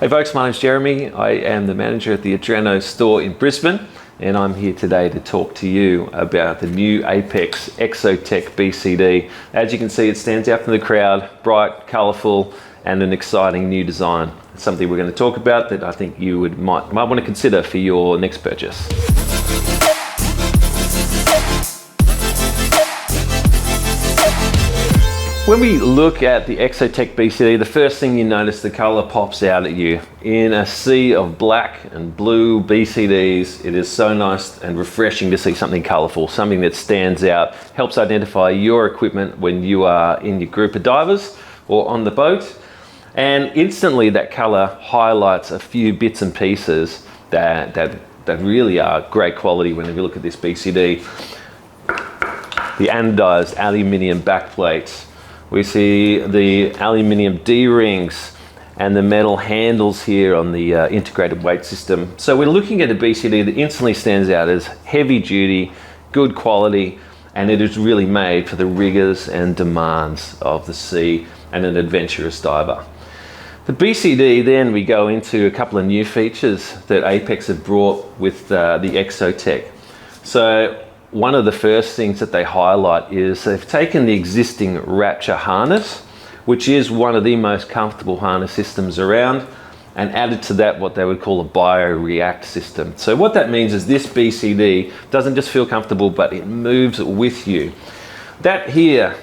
Hey folks, my name's Jeremy. I am the manager at the Adreno store in Brisbane, and I'm here today to talk to you about the new Apeks Exotec BCD. As you can see, it stands out from the crowd, bright, colourful, and an exciting new design. It's something we're going to talk about that I think you might want to consider for your next purchase. When we look at the Exotec BCD, the first thing you notice, the colour pops out at you. In a sea of black and blue BCDs, it is so nice and refreshing to see something colourful, something that stands out, helps identify your equipment when you are in your group of divers or on the boat. And instantly that colour highlights a few bits and pieces that really are great quality when you look at this BCD. The anodized aluminium backplates. We see the aluminium D-rings and the metal handles here on the integrated weight system. So we're looking at a BCD that instantly stands out as heavy duty, good quality, and it is really made for the rigors and demands of the sea and an adventurous diver. The BCD, then we go into a couple of new features that Apeks have brought with the Exotec. So one of the first things that they highlight is they've taken the existing Wrapture harness, which is one of the most comfortable harness systems around, and added to that what they would call a BioReact system. So what that means is this BCD doesn't just feel comfortable, but it moves with you. That here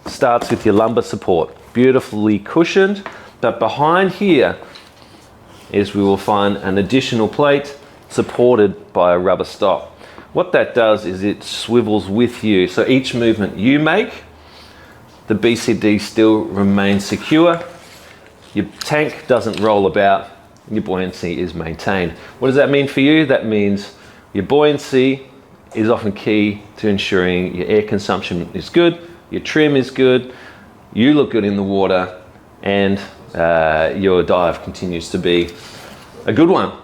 starts with your lumbar support, beautifully cushioned, but behind here is we will find an additional plate supported by a rubber stop. What that does is it swivels with you, so each movement you make, the BCD still remains secure, your tank doesn't roll about, and your buoyancy is maintained. What does that mean for you? That means your buoyancy is often key to ensuring your air consumption is good, your trim is good, you look good in the water, and your dive continues to be a good one.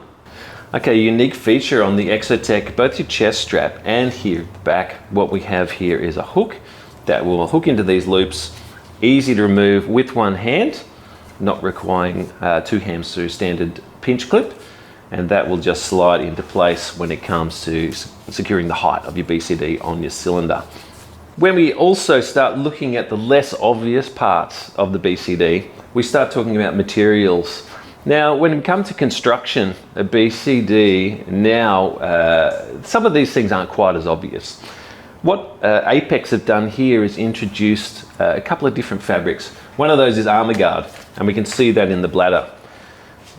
Okay, unique feature on the Exotec, both your chest strap and here at the back, what we have here is a hook that will hook into these loops, easy to remove with one hand, not requiring two hands through standard pinch clip, and that will just slide into place when it comes to securing the height of your BCD on your cylinder. When we also start looking at the less obvious parts of the BCD, we start talking about materials. Now, when we come to construction, a BCD now, some of these things aren't quite as obvious. What Apeks have done here is introduced a couple of different fabrics. One of those is Armor Guard, and we can see that in the bladder.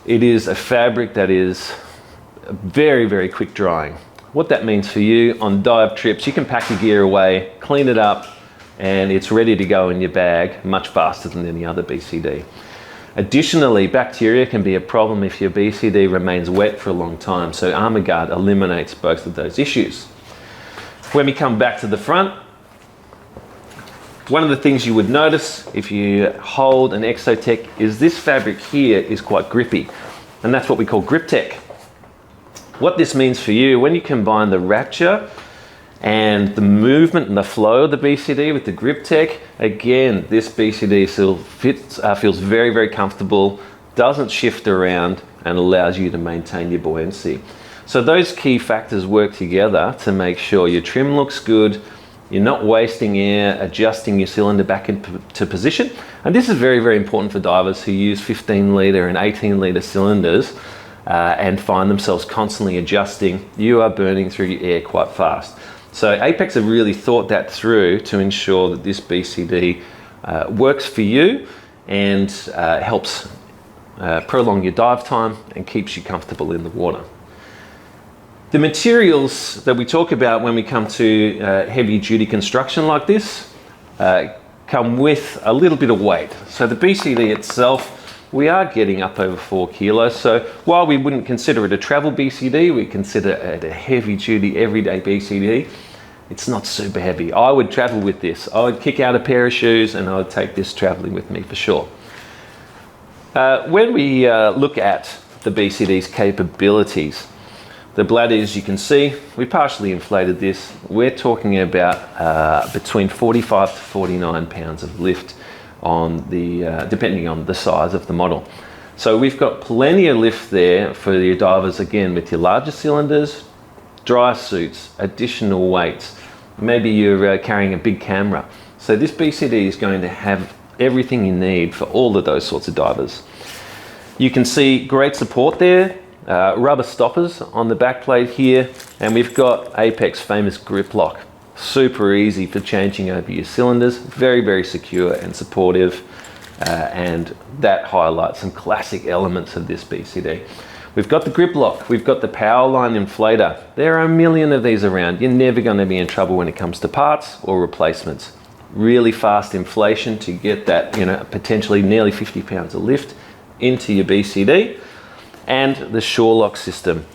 It is a fabric that is very, very quick drying. What that means for you on dive trips, you can pack your gear away, clean it up, and it's ready to go in your bag much faster than any other BCD. Additionally, bacteria can be a problem if your BCD remains wet for a long time, so Armor Guard eliminates both of those issues. When we come back to the front, one of the things you would notice if you hold an Exotec is this fabric here is quite grippy, and that's what we call Grip Tech. What this means for you, when you combine the Wrapture and the movement and the flow of the BCD with the Grip Tech, again, this BCD still feels very, very comfortable, doesn't shift around, and allows you to maintain your buoyancy. So those key factors work together to make sure your trim looks good, you're not wasting air, adjusting your cylinder back into position. And this is very, very important for divers who use 15 litre and 18 litre cylinders and find themselves constantly adjusting. You are burning through your air quite fast. So Apeks have really thought that through to ensure that this BCD works for you and helps prolong your dive time and keeps you comfortable in the water. The materials that we talk about when we come to heavy duty construction like this come with a little bit of weight. So the BCD itself, we are getting up over 4 kilos. So while we wouldn't consider it a travel BCD, we consider it a heavy duty everyday BCD. It's not super heavy. I would travel with this. I would kick out a pair of shoes and I would take this traveling with me for sure. When we look at the BCD's capabilities, the bladder, as you can see, we partially inflated this. We're talking about between 45 to 49 pounds of lift on the, depending on the size of the model. So we've got plenty of lift there for your divers, again, with your larger cylinders, dry suits, additional weights. Maybe you're carrying a big camera. So this BCD is going to have everything you need for all of those sorts of divers. You can see great support there, rubber stoppers on the back plate here, and we've got Apeks' famous grip lock. Super easy for changing over your cylinders, very, very secure and supportive, and that highlights some classic elements of this BCD. We've got the grip lock, we've got the power line inflator. There are a million of these around. You're never going to be in trouble when it comes to parts or replacements. Really fast inflation to get that, potentially nearly 50 pounds of lift into your BCD, and the shore lock system.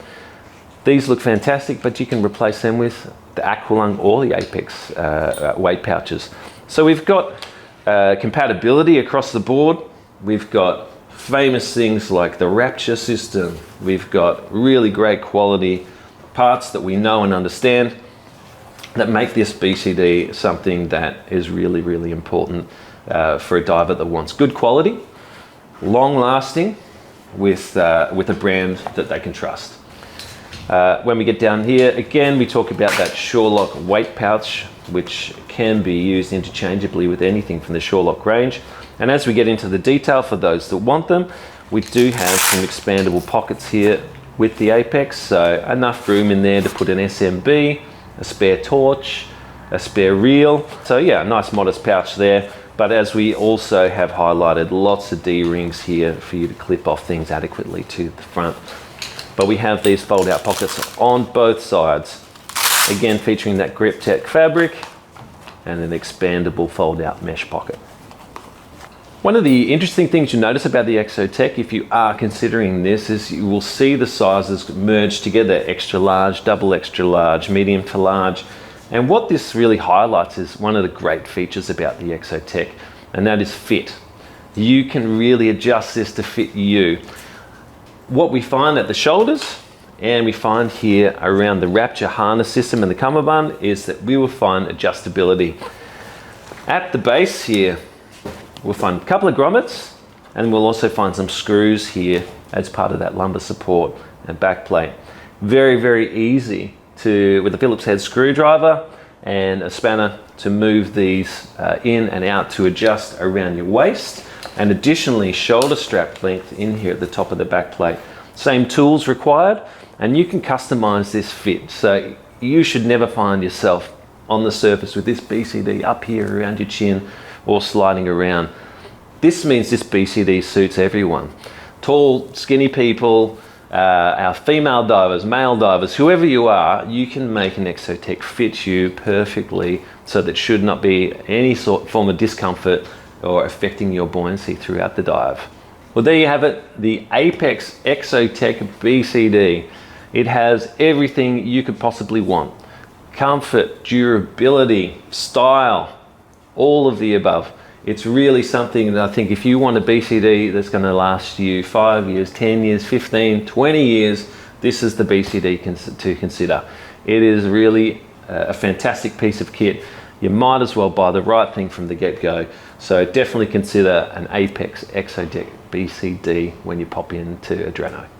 These look fantastic, but you can replace them with the Aqualung or the Apeks weight pouches. So we've got compatibility across the board. We've got famous things like the Wrapture system. We've got really great quality parts that we know and understand that make this BCD something that is really, really important for a diver that wants good quality, long lasting, with a brand that they can trust. When we get down here, again, we talk about that SureLock weight pouch, which can be used interchangeably with anything from the SureLock range. And as we get into the detail for those that want them, we do have some expandable pockets here with the Apeks, so enough room in there to put an SMB, a spare torch, a spare reel. So yeah, a nice modest pouch there. But as we also have highlighted, lots of D-rings here for you to clip off things adequately to the front. But we have these fold-out pockets on both sides. Again, featuring that Grip-Tech fabric and an expandable fold-out mesh pocket. One of the interesting things you notice about the Exotec, if you are considering this, is you will see the sizes merge together: extra large, double extra large, medium to large. And what this really highlights is one of the great features about the Exotec, and that is fit. You can really adjust this to fit you. What we find at the shoulders, and we find here around the Wrapture harness system and the cummerbund, is that we will find adjustability. At the base here, we'll find a couple of grommets, and we'll also find some screws here as part of that lumbar support and back plate. Very, very easy to, with a Phillips head screwdriver and a spanner, to move these in and out to adjust around your waist, and additionally shoulder strap length in here at the top of the back plate. Same tools required, and you can customize this fit. So you should never find yourself on the surface with this BCD up here around your chin or sliding around. This means this BCD suits everyone. Tall, skinny people, our female divers, male divers, whoever you are, you can make an Exotec fit you perfectly, so that should not be any form of discomfort or affecting your buoyancy throughout the dive. Well, there you have it, the Apeks Exotec BCD. It has everything you could possibly want: comfort, durability, style, all of the above. It's really something that I think if you want a BCD that's going to last you 5 years, 10 years, 15, 20 years, this is the BCD to consider. It is really a fantastic piece of kit. You might as well buy the right thing from the get-go. So definitely consider an Apeks Exotec BCD when you pop into Adreno.